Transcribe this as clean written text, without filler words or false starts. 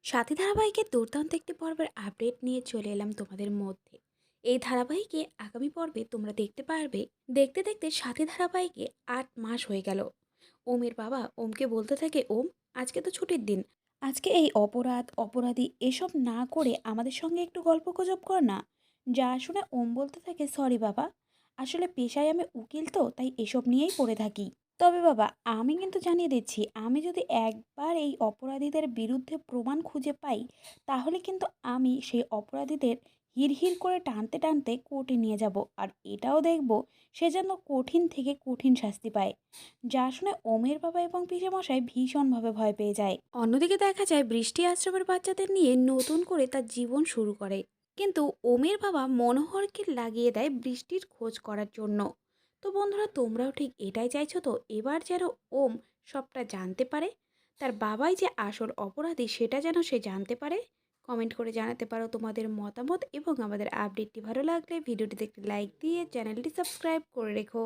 সাথী ধারাবাহিকের দুর্দান্ত একটি পর্বের আপডেট নিয়ে চলে এলাম তোমাদের মধ্যে। এই ধারাবাহিকে আগামী পর্বে তোমরা দেখতে পারবে। দেখতে দেখতে সাথী ধারাবাহিকে ৮ মাস হয়ে গেল। ওমের বাবা ওমকে বলতে থাকে, ওম, আজকে তো ছুটির দিন, আজকে এই অপরাধ অপরাধী এসব না করে আমাদের সঙ্গে একটু গল্প গুজব কর না। যা শুনে ওম বলতে থাকে, সরি বাবা, আসলে পেশায় আমি উকিল, তো তাই এসব নিয়েই পড়ে থাকি। তবে বাবা, আমি কিন্তু জানিয়ে দিচ্ছি, আমি যদি একবার এই অপরাধীদের বিরুদ্ধে প্রমাণ খুঁজে পাই, তাহলে কিন্তু আমি সেই অপরাধীদের হিড়হিড় করে টানতে টানতে কোর্টে নিয়ে যাব, আর এটাও দেখব সে যেন কঠিন থেকে কঠিন শাস্তি পায়। যা শুনে ওমের বাবা এবং পিসেমশাই ভীষণভাবে ভয় পেয়ে যায়। অন্যদিকে দেখা যায় বৃষ্টি আশ্রমের বাচ্চাদের নিয়ে নতুন করে তার জীবন শুরু করে। কিন্তু ওমের বাবা মনোহরকে লাগিয়ে দেয় বৃষ্টির খোঁজ করার জন্য। তো বন্ধুরা, তোমরাও ঠিক এটাই চাইছো তো, এবার যেন ওম সবটা জানতে পারে, তার বাবাই যে আসল অপরাধী সেটা যেন সে জানতে পারে। কমেন্ট করে জানাতে পারো তোমাদের মতামত, এবং আমাদের আপডেটটি ভালো লাগলে ভিডিওটিতে একটি লাইক দিয়ে চ্যানেলটি সাবস্ক্রাইব করে রেখো।